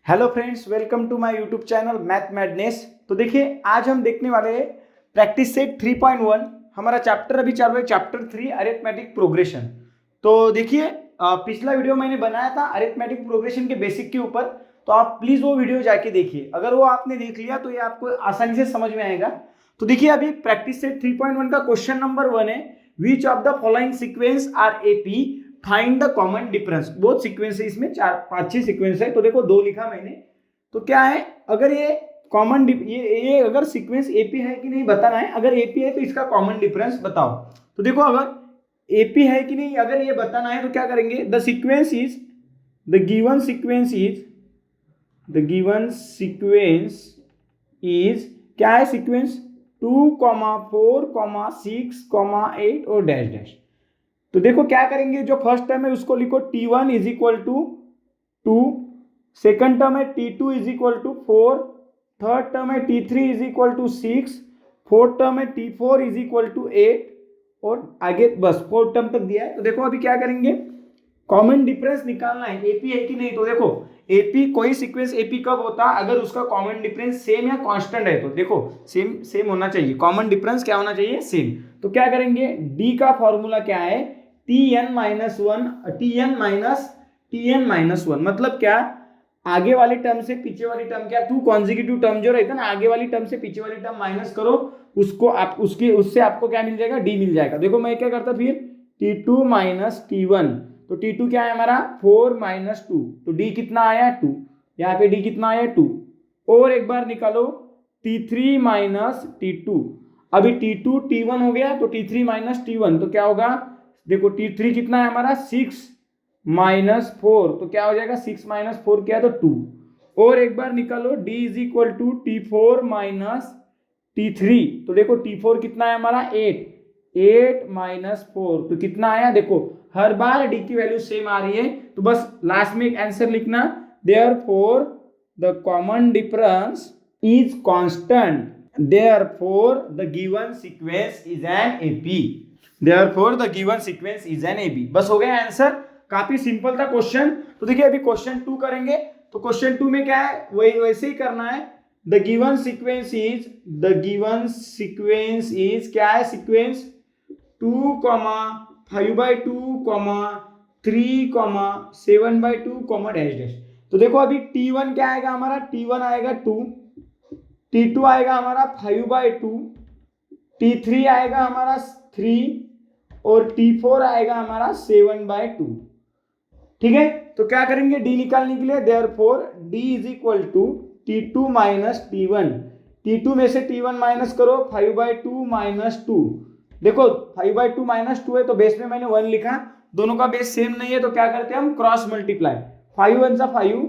Hello friends, welcome to my YouTube channel math madness. तो देखिए, आज हम देखने वाले हैं प्रैक्टिस सेट 3.1। हमारा चैप्टर अभी चालू है, चैप्टर 3 अरिथमेटिक प्रोग्रेशन। तो देखिए, पिछला वीडियो मैंने बनाया था अरिथमेटिक प्रोग्रेशन के बेसिक के ऊपर, तो आप प्लीज वो वीडियो जाके देखिए। अगर वो आपने देख लिया तो ये आपको आसानी से समझ में आएगा। तो देखिए, अभी प्रैक्टिस सेट 3.1 का क्वेश्चन नंबर 1 है, which of the following sequence are AP, find the common difference. बहुत सीक्वेंस है इसमें, 4-5-6 सीक्वेंस है। तो देखो, 2 लिखा मैंने। तो क्या है, अगर ये कॉमन ये अगर सीक्वेंस एपी है कि नहीं बताना है। अगर एपी है तो इसका कॉमन डिफरेंस बताओ। तो देखो, अगर एपी है कि नहीं अगर ये बताना है तो क्या करेंगे, the sequence is the given sequence is the given sequence is क्या है सीक्वेंस 2,4,6,8 और डैश डैश। तो देखो क्या करेंगे, जो फर्स्ट टर्म है उसको लिखो T1 is equal to 2, second term है T2 is equal to 4, third term है T3 is equal to 6, fourth term है T4 इज इक्वल टू 8 और आगे बस फोर्थ टर्म तक दिया है। तो देखो अभी क्या करेंगे, कॉमन डिफरेंस निकालना है, एपी है कि नहीं। तो देखो, एपी कोई सीक्वेंस एपी कब होता है, अगर उसका कॉमन डिफरेंस सेम या कांस्टेंट है। तो देखो, सेम सेम होना चाहिए, कॉमन डिफरेंस क्या होना चाहिए, सेम। तो क्या करेंगे, डी का फॉर्मूला क्या है, Tn-1 मतलब क्या, आगे वाली टर्म से पीछे वाली टर्म, क्या टू कॉन्जिक्यूटिव टर्म जो रहता है ना, आगे वाली टर्म से पीछे वाली टर्म माइनस करो, उसको आप उससे आपको क्या मिल जाएगा, डी मिल जाएगा। देखो मैं क्या करता फिर, T2 माइनस T1। तो T2 क्या है हमारा 4 माइनस 2, तो D कितना आया 2, यहाँ पे D कितना आया 2। और एक बार निकालो T3 माइनस T2। अभी T2 T1 हो गया तो T3 माइनस T1 तो क्या होगा, देखो T3 कितना है हमारा 6 माइनस 4, तो क्या हो जाएगा 6 माइनस 4 क्या है तो 2। और एक बार निकालो D is equal to T4 minus T3। तो देखो T4 कितना है हमारा 8 माइनस 4 तो कितना आया, देखो हर बार डी की वैल्यू सेम आ रही है, तो बस लास्ट में एक आंसर लिखना, therefore the common difference is constant, therefore the given sequence is an AP, therefore the given sequence is an AP. बस हो गया आंसर, काफी सिंपल था क्वेश्चन। तो देखिए, अभी क्वेश्चन 2 करेंगे। तो क्वेश्चन 2 में क्या है, वही वैसे ही करना है। द गिवन सीक्वेंस इज क्या है, सीक्वेंस 2,5/2, 3,7/2, डैश डैश। तो देखो अभी T1 क्या आएगा हमारा, T1 आएगा 2, T2 आएगा हमारा 5/2, T3 आएगा हमारा 3 और T4 आएगा हमारा 7/2। ठीक है, तो क्या करेंगे, D निकालने के लिए, therefore D is equal to T2 minus T1। T2 में से T1 माइनस करो, 5/2 माइनस 2। देखो 5/2 माइनस 2 है तो बेस में मैंने 1 लिखा, दोनों का बेस सेम नहीं है तो क्या करते हैं हम, क्रॉस मल्टीप्लाई। 5 1 सा 5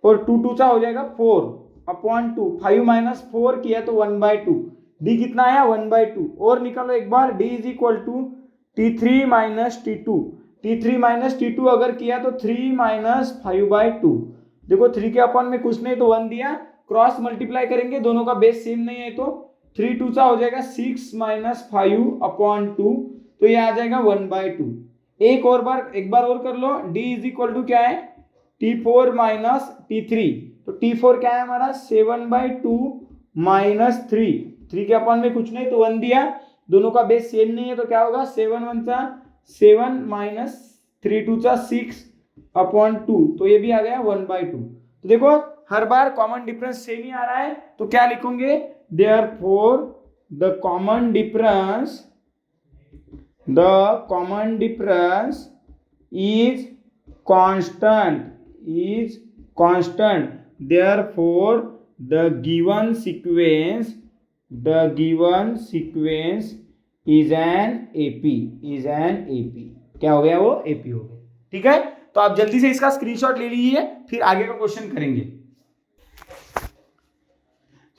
और 2 2 सा हो जाएगा 4/2, 5 माइनस 4 किया तो 1/2। डी कितना आया 1/2। और निकालो एक बार, D is equal to T3 minus T2। T3 minus T2 अगर किया तो 3 माइनस 5/2। देखो 3 के अपॉन में कुछ नहीं तो 1 दिया, क्रॉस मल्टीप्लाई करेंगे, दोनों का बेस सेम नहीं है तो 3 2 सा हो जाएगा 6 माइनस 5/2, तो ये आ जाएगा 1/2। एक बार और कर लो, D इज इक्वल टू क्या है, T4 माइनस T3। तो T4 क्या है हमारा 7/2 माइनस 3 के अपॉन में कुछ नहीं तो 1 दिया, दोनों का बेस सेम नहीं है तो क्या होगा, 7 1 सा 7 माइनस 3 2 सा 6/2, तो ये भी आ गया 1/2। तो देखो हर बार कॉमन डिफरेंस सेम ही आ रहा है, तो क्या लिखोगे, therefore the common difference is constant, therefore the given sequence is an AP, क्या हो गया, वो एपी हो गया। ठीक है, तो आप जल्दी से इसका स्क्रीनशॉट ले लीजिए, फिर आगे का क्वेश्चन करेंगे।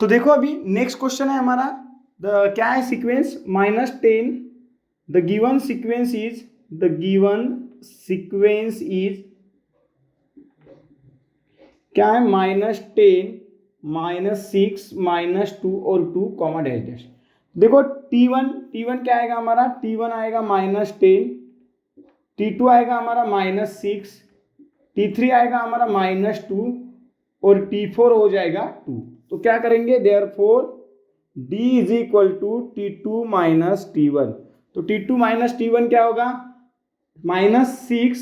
तो देखो अभी नेक्स्ट क्वेश्चन है हमारा, क्या है sequence -10, the given sequence is क्या है, -10, -6, -2 और 2, डैश डैश। देखो T1 क्या आएगा हमारा, T1 आएगा -10, T2 आएगा हमारा -6, T3 आएगा हमारा -2 और T4 हो जाएगा 2। तो क्या करेंगे, therefore D is equal to T2 minus T1। तो T2 माइनस T1 क्या होगा, -6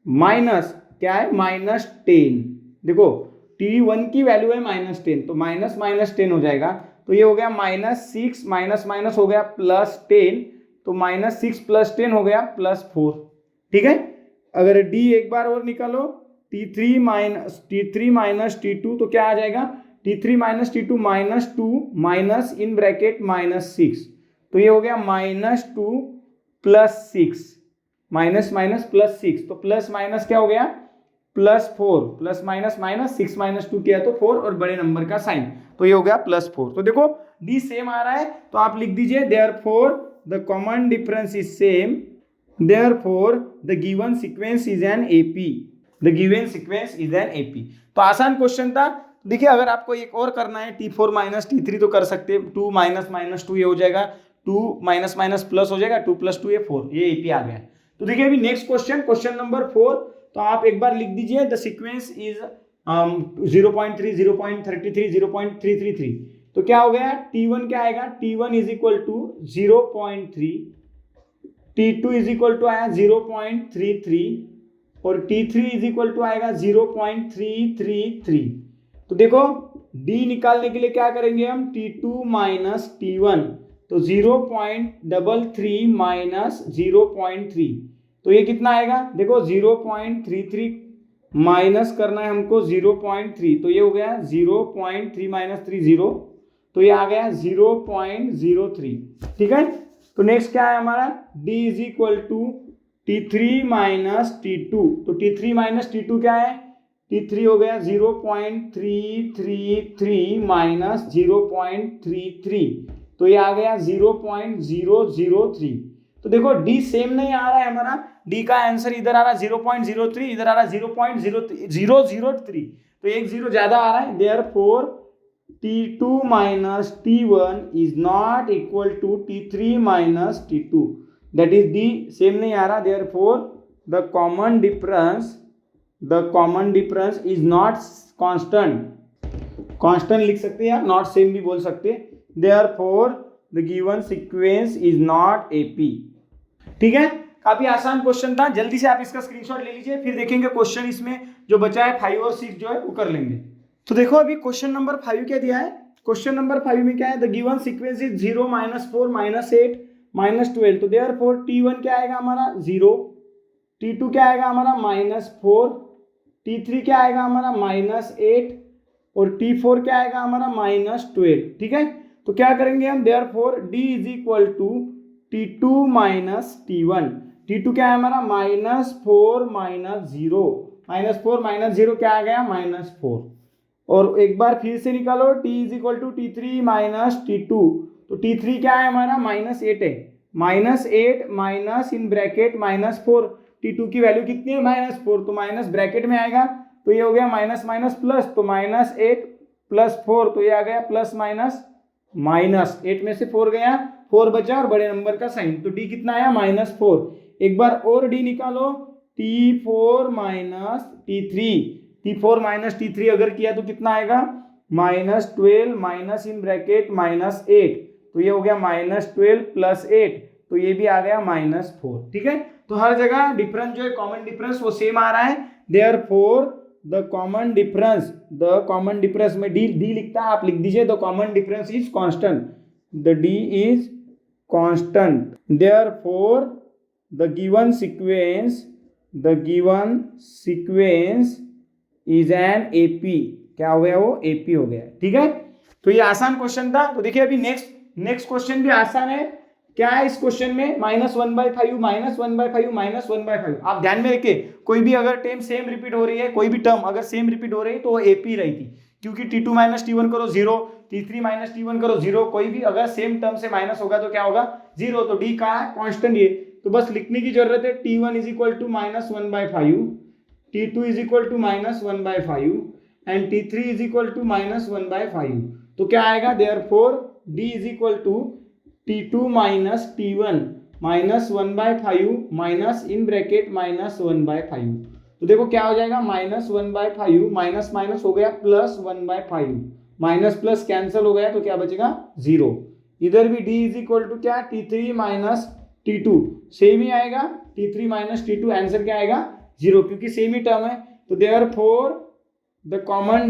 माइनस क्या है, -10। देखो T1 की वैल्यू है -10, तो माइनस माइनस 10 हो जाएगा। तो ये हो गया -6 माइनस माइनस हो गया +10, तो -6 + 10 हो गया +4। ठीक है, अगर D एक बार और निकालो, T3 माइनस T2, तो क्या आ जाएगा, T3 minus T2 -2 minus in bracket -6, तो ये हो गया -2 + 6, माइनस माइनस +6, तो प्लस माइनस क्या हो गया, +4, प्लस माइनस माइनस 6 - 2 किया तो 4 और बड़े नंबर का साइन, तो ये हो गया +4। तो देखो D सेम आ रहा है, तो आप लिख दीजिए therefore the common difference is same, therefore the given sequence is an AP, the given sequence is an AP। तो आसान क्वेश्चन था। देखिए अगर आपको एक और करना है T4 माइनस T3 तो कर सकते हैं, 2 माइनस 2 ये हो जाएगा, 2 माइनस माइनस प्लस हो जाएगा, 2 + 2 ये 4, ये AP आ गया। तो देखिए अभी नेक्स्ट क्वेश्चन नंबर 4, तो आप एक बार लिख दीजिए द सीक्वेंस इज 0.3, 0.33, 0.333। तो क्या हो गया, T1 क्या आएगा, T1 is equal to 0.3, T2 is equal to आया 0.33 और T3 इज इक्वल टू आएगा 0.333। तो देखो D निकालने के लिए क्या करेंगे हम, T2 माइनस T1, तो 0.33 माइनस 0.3, तो ये कितना आएगा, देखो 0.33 माइनस करना है हमको 0.3, तो ये हो गया 0.3 माइनस 3 0, तो ये आ गया 0.03। ठीक है, तो नेक्स्ट क्या है हमारा, D is equal to T3 minus T2, तो T3 माइनस T2 क्या है, T3 हो गया 0.333 माइनस 0.33, तो ये आ गया 0.003। तो देखो D सेम नहीं आ रहा है हमारा, D का आंसर इधर आ रहा है 0.03, इधर आ रहा है 0.003, तो एक जीरो ज्यादा आ रहा है, therefore T2 minus T1 is not equal to T3 minus T2, that is D same नहीं आ रहा, therefore the common difference is not constant लिख सकते हैं, नॉट सेम भी बोल सकते हैं, therefore the given sequence is not AP। ठीक है, काफी आसान क्वेश्चन था, जल्दी से आप इसका स्क्रीनशॉट ले लीजिए, फिर देखेंगे क्वेश्चन इसमें जो बचा है 5 और 6 जो है वो कर लेंगे। तो देखो अभी क्वेश्चन नंबर 5 क्या दिया है, क्वेश्चन नंबर 5 में क्या है, द गिवन सीक्वेंस इज 0 -4 -8 -12, तो देयरफॉर T1 क्या आएगा हमारा 0, T2 क्या आएगा हमारा -4, T3 क्या आएगा हमारा -8 और T4 क्या आएगा हमारा -12। ठीक है, तो क्या करेंगे हम, therefore D is equal to T2 minus T1, T2 क्या है हमारा -4 -0, -4 क्या आ गया -4, और एक बार फिर से निकालो T is equal to T3 minus T2, तो T3 क्या है हमारा -8 है, -8 माइनस इन ब्रैकेट -4, T2 की वैल्यू कितनी है -4, तो माइनस ब्रैकेट में आएगा, तो ये हो गया माइनस माइनस प्लस, तो -8 + 4, तो ये आ गया प्लस माइनस माइनस, 8 में से 4 गया, 4 बचा और बड़े नंबर का साइन, तो D कितना आया -4। एक बार और D निकालो, T4 माइनस T3 अगर किया तो कितना आएगा -12 माइनस इन ब्रैकेट -8, तो ये हो गया -12 + 8, तो ये भी आ गया -4। ठीक है, तो हर जगह डिफरेंस जो है कॉमन डिफरेंस वो सेम आ रहा है, देयरफॉर द कॉमन डिफरेंस में D लिखता है, आप लिख दीजिए the common difference is constant, the D is constant, therefore the given sequence is an AP, क्या हो गया वो AP हो गया। ठीक है, तो ये आसान क्वेश्चन था। तो देखिए अभी नेक्स्ट क्वेश्चन भी आसान है, क्या है इस क्वेश्चन में, -1/5 आप ध्यान में रखिए, कोई भी अगर टर्म सेम रिपीट हो रही है, कोई भी टर्म अगर सेम रिपीट हो रही है तो वो AP रहेगी, क्योंकि T2 माइनस T1 करो 0, T3 माइनस T1 करो 0, कोई भी अगर सेम टर्म से माइनस होगा तो क्या होगा 0, तो D का है कांस्टेंट ये, तो बस लिखने की जरूरत है, T1 is equal to -1/5, T2 is equal to -1/5 and T3 is equal to -1/5, तो क्या आएगा, therefore D is equal to T2 minus T1 -1/5 minus in bracket -1/5, तो देखो क्या हो जाएगा, -1/5, माइनस माइनस हो गया +1/5, माइनस प्लस कैंसिल हो गया तो क्या बचेगा 0। इधर भी d इज इक्वल टू क्या, T3 माइनस T2, सेम ही आएगा, T3 माइनस T2, आंसर क्या आएगा 0, क्योंकि सेम ही टर्म है। तो therefore the common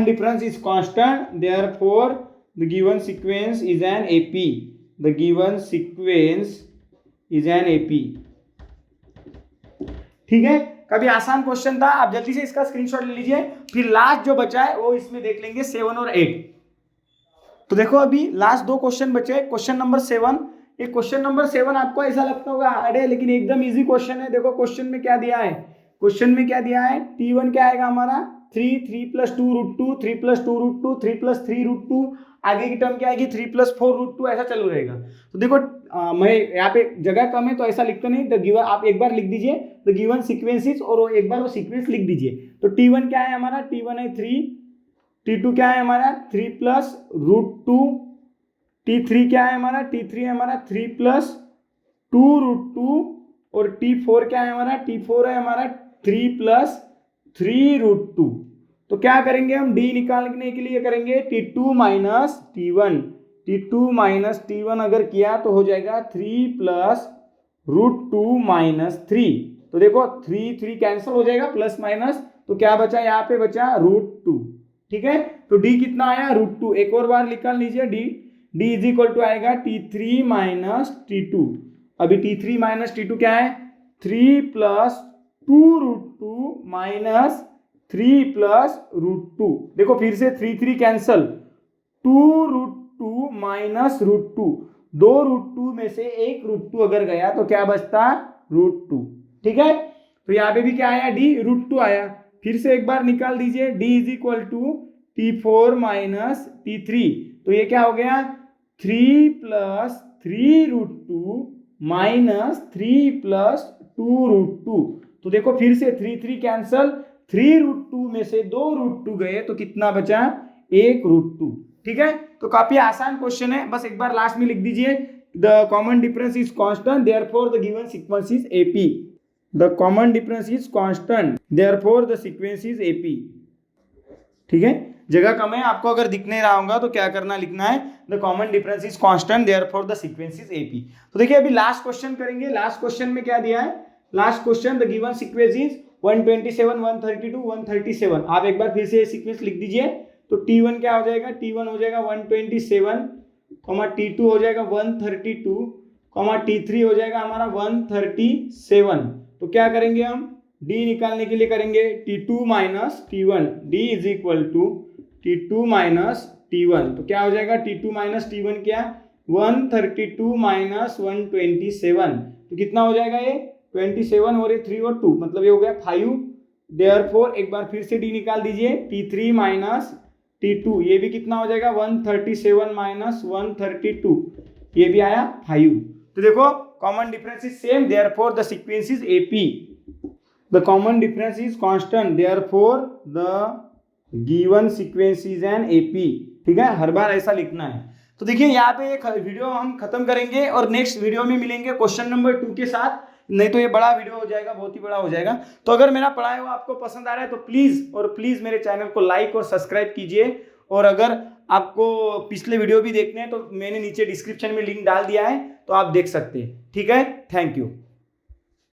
difference is constant, therefore the given sequence is an AP, the given sequence is an AP। ठीक है, काफी आसान क्वेश्चन था, आप जल्दी से इसका स्क्रीनशॉट ले लीजिए। फिर लास्ट जो बचा है वो इसमें देख लेंगे 7 और 8। तो देखो अभी लास्ट 2 क्वेश्चन बचे। क्वेश्चन नंबर 7, ये क्वेश्चन नंबर 7 आपको ऐसा लगता होगा हार्ड है, लेकिन एकदम इजी क्वेश्चन है। देखो क्वेश्चन में क्या दिया है, क्वेश्चन में क्या दिया है, T1 क्या आएगा हमारा 3, 3 + 2√2, 3 + 2√2, 3 + 3√2, आगे की टर्म क्या आएगी 3 + 4√2, ऐसा चालू रहेगा। तो देखो मैं यहाँ पे जगह कम है तो ऐसा लिखता नहीं, द गिवन आप एक बार लिख दीजिए द गिवन सीक्वेंसेस, और एक बार वो सीक्वेंस लिख दीजिए। तो T1 क्या है हमारा, T1 है 3, T2 क्या है हमारा 3 + √2, T3 क्या है हमारा, T3 है हमारा 3 + 2√2, और T4 क्या है हमारा, T4 है हमारा 3 + 3√2। तो क्या करेंगे हम, D निकालने के लिए करेंगे T2 minus T1, T2 minus T1 अगर किया तो हो जाएगा 3 + √2 - 3। तो देखो 3 कैंसिल हो जाएगा, प्लस माइनस, तो क्या बचा यहाँ पे बचा √2। ठीक है, तो D कितना आया √2, एक और बार निकाल लीजिए D इज इक्वल टू आएगा T3 माइनस T2। अभी T3 माइनस T2 क्या है, 3 + 2√2 माइनस 3 + √2। देखो फिर से 3 कैंसल, 2√2 माइनस √2, 2 √2 में से एक √2 अगर गया तो क्या बचता √2। ठीक है, तो यहाँ पे भी क्या आया D √2 आया। फिर से एक बार निकाल दीजिए D is equal to T4 minus T3, तो ये क्या हो गया 3 + 3√2 माइनस 3 + 2√2। तो देखो फिर से 3 कैंसल, 3√2 में से 2 √2 गए तो कितना बचा, 1 √2। ठीक है, तो काफी आसान क्वेश्चन है, बस एक बार लास्ट में लिख दीजिए the common difference is constant, therefore the given sequence is AP। The common difference is constant, therefore the sequence is AP। ठीक है, जगह कम है, आपको अगर दिख नहीं रहा होगा तो क्या करना, लिखना है the common difference is constant, therefore the sequence is AP। तो देखिए अभी लास्ट क्वेश्चन करेंगे। लास्ट क्वेश्चन में क्या दिया है, last question the given sequence is 127, 132, 137। आप एक बार फिर से सीक्वेंस लिख दीजिए। तो T1 क्या हो जाएगा, T1 हो जाएगा 127, T2 हो जाएगा 132, T3 हो जाएगा हमारा 137। तो क्या करेंगे हम, D निकालने के लिए करेंगे T2 minus T1, D is equal to T2 minus T1। तो क्या हो जाएगा, T2 माइनस T1 क्या, 132 माइनस 127, तो कितना हो जाएगा ये 27, और ये 3 और 2 मतलब ये हो गया 5। देयरफॉर एक बार फिर से D निकाल दीजिए, T3 माइनस T2, ये भी कितना हो जाएगा 137 माइनस 132, ये भी आया 5। तो देखो common difference is same, therefore the sequence is AP। The common difference is constant, therefore the given sequence is an AP। ठीक है, हर बार ऐसा लिखना है। तो देखिए यहाँ पे एक वीडियो हम खत्म करेंगे और नेक्स्ट वीडियो में मिलेंगे क्वेश्चन नंबर 2 के साथ, नहीं तो ये बड़ा वीडियो हो जाएगा, बहुत ही बड़ा हो जाएगा। तो अगर मेरा पढ़ाया हुआ आपको पसंद आ रहा है तो प्लीज मेरे चैनल को लाइक और सब्सक्राइब कीजिए। और अगर आपको पिछले वीडियो भी देखने हैं तो मैंने नीचे डिस्क्रिप्शन में लिंक डाल दिया है, तो आप देख सकते हैं। ठीक है, थैंक यू।